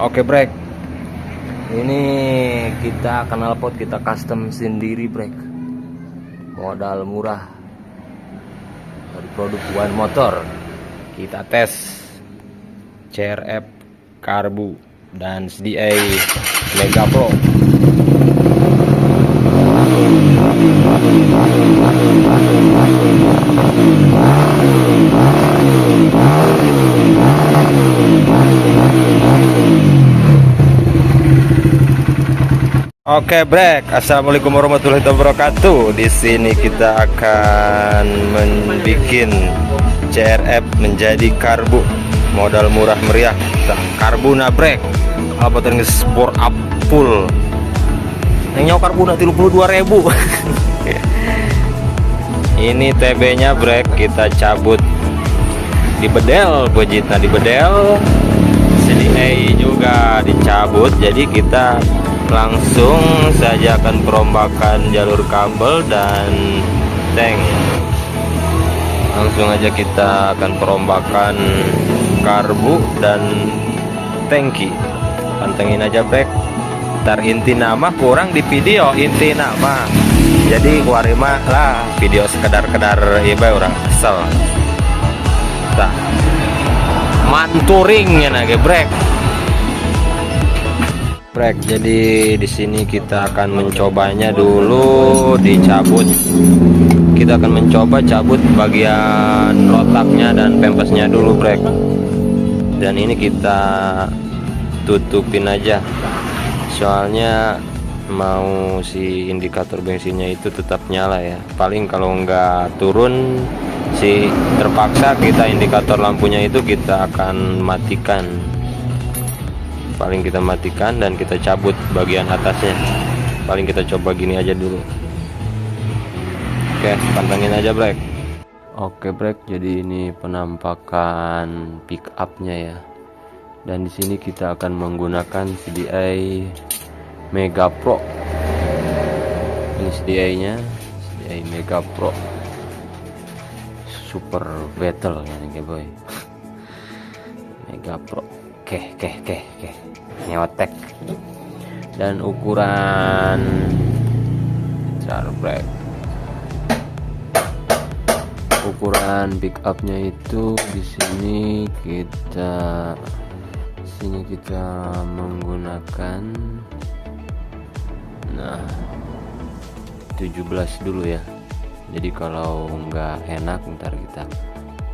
Oke brek, ini kita knalpot kita custom sendiri brek, modal murah dari produk One Motor. Kita tes CRF karbu dan CDI Mega Pro. Oke brek, assalamualaikum warahmatullahi wabarakatuh. Di sini kita akan membuat CRF menjadi karbu modal murah meriah. Karbu na brek, apa tadi sport up full. Yang nyawa karbu na 32.000. Ini TB-nya brek, kita cabut di bedel, bejitnya di bedel. CDI juga dicabut, jadi kita langsung saja akan perombakan jalur kabel dan tank. Langsung aja kita akan perombakan karbu dan tangki. Pantengin aja brek. Ntar inti nama kurang di video inti nama. Jadi warima lah video sekedar-kedar iba orang asal. Tah. Manturing ya nage brek. Brek, jadi di sini kita akan mencobanya dulu dicabut. Kita akan mencoba cabut bagian rotaknya dan pempesnya dulu brek. Dan ini kita tutupin aja. Soalnya mau si indikator bensinnya itu tetap nyala ya. Paling kalau nggak turun si terpaksa kita indikator lampunya itu kita akan matikan. Paling kita matikan dan kita cabut bagian atasnya. Paling kita coba gini aja dulu. Oke, pantengin aja brek. Oke brek, jadi ini penampakan pick up-nya ya. Dan di sini kita akan menggunakan CDI Mega Pro. Ini CDI-nya, CDI Mega Pro Super Battle ya nih boy. Mega Pro. Oke. Nyeotek. Dan ukuran brek. Ukuran pick up-nya itu di sini kita menggunakan 17 dulu ya. Jadi kalau nggak enak ntar kita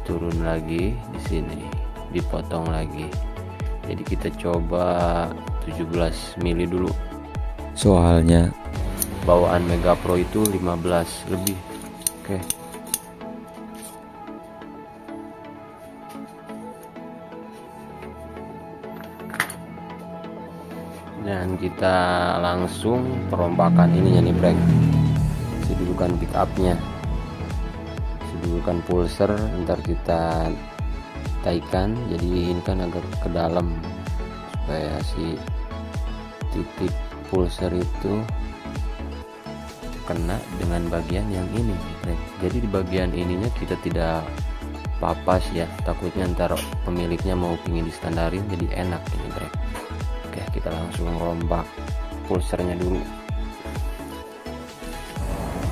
turun lagi di sini, dipotong lagi. Jadi kita coba 17 mili dulu. Soalnya bawaan Mega Pro itu 15 lebih. Oke. Dan kita langsung perombakan ininya nih brek. Sedudukan pick up-nya. Sedudukan pulser ntar kita taikan, jadi ini kan agak ke dalam supaya si titik pulser itu kena dengan bagian yang ini brek. Jadi di bagian ininya kita tidak papas ya, takutnya ntar pemiliknya mau pingin distandarin jadi enak ini brek. Oke, kita langsung rombak pulsernya dulu.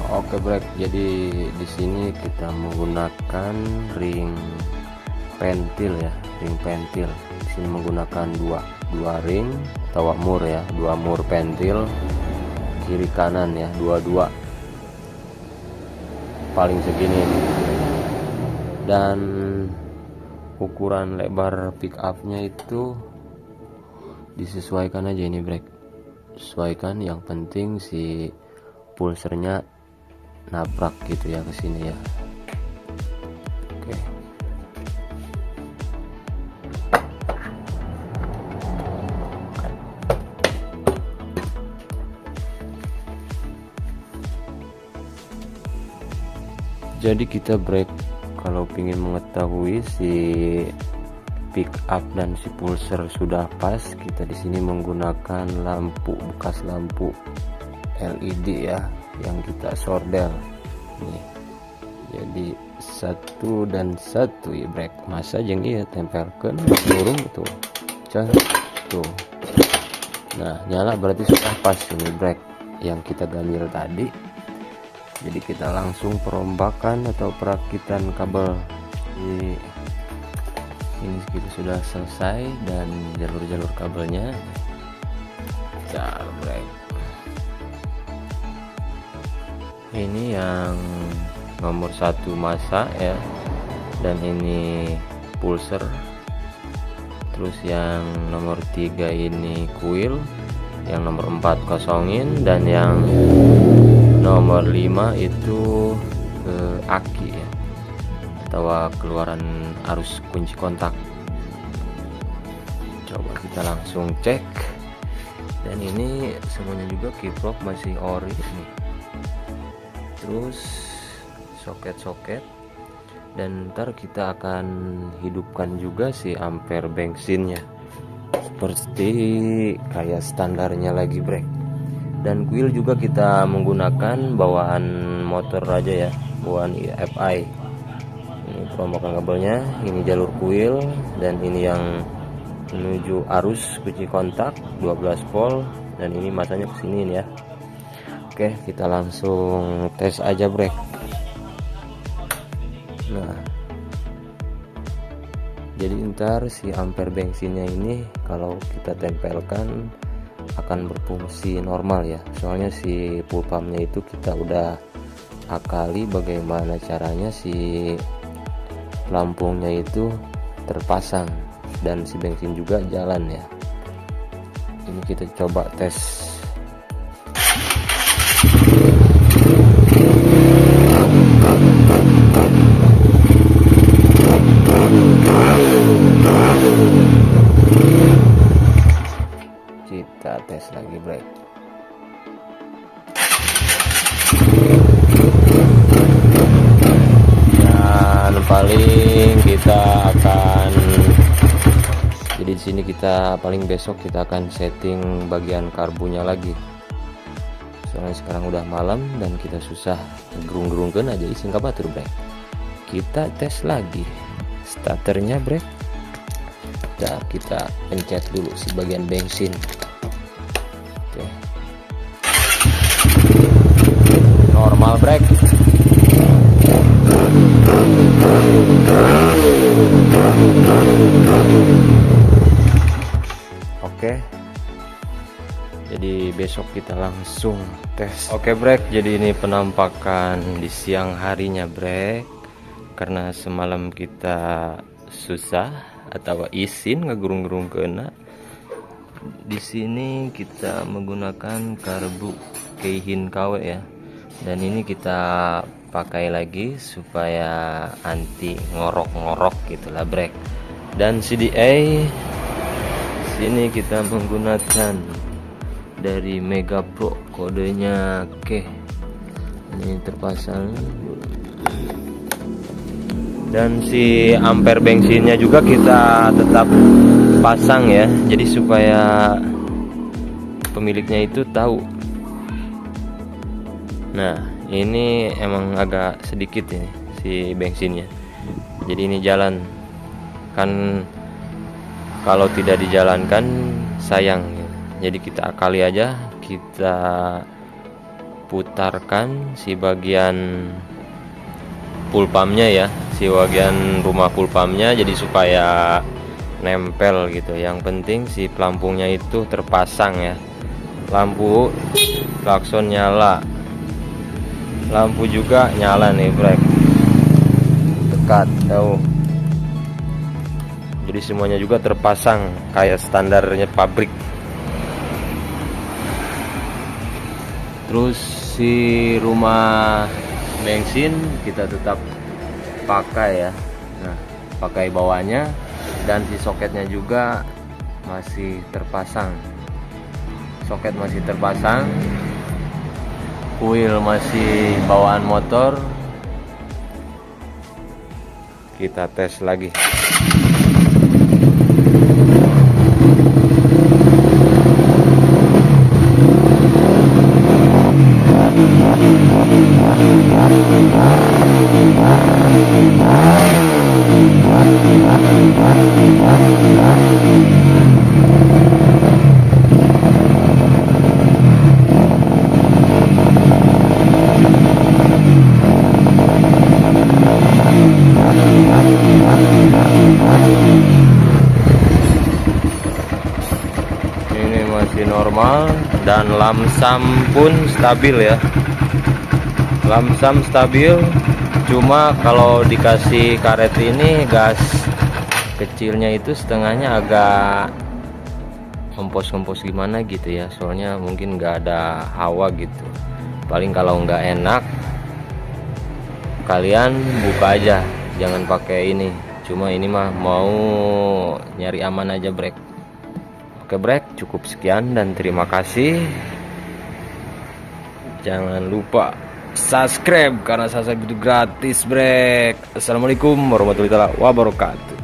Oke brek, jadi di sini kita menggunakan ring pentil ya, ring pentil. Di sini menggunakan dua ring atau mur ya, dua mur pentil kiri kanan ya, dua paling segini. Dan ukuran lebar pick up-nya itu disesuaikan aja ini brek. Sesuaikan, yang penting si pulsernya nabrak gitu ya ke sini ya. Oke. Jadi kita brek kalau ingin mengetahui si pick up dan si pulser sudah pas, kita di sini menggunakan lampu bekas lampu LED ya yang kita sordel nih. Jadi satu dan satu ya brek, masa jeng iya tempelkan turun betul. tuh. Nah, nyala berarti sudah pas ini brake yang kita gambil tadi. Jadi kita langsung perombakan atau perakitan kabel. Ini kita sudah selesai dan jalur-jalur kabelnya brake. Ini yang nomor 1 masa ya, dan ini pulser. Terus yang nomor 3 ini kuil, yang nomor 4 kosongin, dan yang nomor 5 itu ke aki ya, atau keluaran arus kunci kontak. Coba kita langsung cek. Dan ini semuanya juga kiprop masih ori nih. Terus soket-soket, dan ntar kita akan hidupkan juga si ampere bensinnya seperti kayak standarnya lagi brake. Dan kuil juga kita menggunakan bawaan motor aja ya, bawaan FI. Ini perombakan kabelnya, ini jalur kuil, dan ini yang menuju arus kunci kontak 12 volt, dan ini masanya kesini ya. Oke, kita langsung tes aja brake. Nah, jadi ntar si ampere bensinnya ini kalau kita tempelkan akan berfungsi normal ya. Soalnya si full pumpnya itu kita udah akali bagaimana caranya si pelampungnya itu terpasang, dan si bensin juga jalan ya. Ini kita coba tes. Kita tes lagi brake. Dan paling kita akan, jadi di sini kita paling besok kita akan setting bagian karbunya lagi. Soalnya sekarang udah malam dan kita susah gerung-gerungkan aja isi batur brake. Kita tes lagi starternya brake. Nah, kita pencet dulu si bagian bensin. Oke. Normal brake. Oke. Jadi besok kita langsung tes. Oke brake, jadi ini penampakan di siang harinya brake. Karena semalam kita susah atau izin ngegurung-gurung kena. Di sini kita menggunakan karbu Keihin KW ya. Dan ini kita pakai lagi supaya anti ngorok-ngorok gitulah brake. Dan CDA sini kita menggunakan dari Mega Pro, kodenya K. Ini terpasang. Dan si ampere bensinnya juga kita tetap pasang ya, jadi supaya pemiliknya itu tahu. Nah, ini emang agak sedikit ini si bensinnya, jadi ini jalan kan, kalau tidak dijalankan sayang ya. Jadi kita akali aja, kita putarkan si bagian full pumpnya ya, si bagian rumah full pumpnya, jadi supaya nempel gitu. Yang penting si pelampungnya itu terpasang ya. Lampu klakson nyala, lampu juga nyala nih brake, dekat tahu. Jadi semuanya juga terpasang kayak standarnya pabrik. Terus si rumah bensin kita tetap pakai ya. Nah, pakai bawahnya, dan si soketnya juga masih terpasang. Soket masih terpasang, kuil masih bawaan motor. Kita tes lagi. normal, dan lamsam pun stabil ya. Lamsam stabil, cuma kalau dikasih karet ini gas kecilnya itu setengahnya agak ngempos gimana gitu ya, soalnya mungkin nggak ada hawa gitu. Paling kalau nggak enak kalian buka aja, jangan pakai ini. Cuma ini mah mau nyari aman aja brek. Oke brek, cukup sekian dan terima kasih. Jangan lupa subscribe karena subscribe itu gratis brek. Assalamualaikum warahmatullahi wabarakatuh.